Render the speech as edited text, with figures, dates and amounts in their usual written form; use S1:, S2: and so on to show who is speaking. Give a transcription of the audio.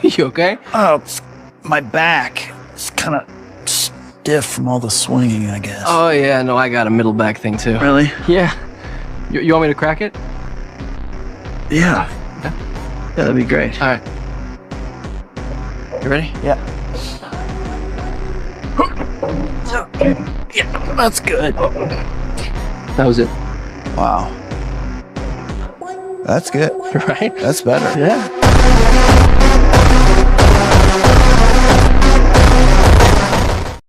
S1: You okay?
S2: Oh, it's my back. It's kind of stiff from all the swinging, I guess.
S1: Oh, yeah, no, I got a middle back thing, too.
S2: Really?
S1: Yeah. You want me to crack it?
S2: Yeah. Yeah, that'd be great.
S1: All right. You ready?
S2: Yeah. Yeah, that's good.
S1: That was it.
S3: Wow. That's good.
S1: Right?
S3: That's better.
S2: Yeah.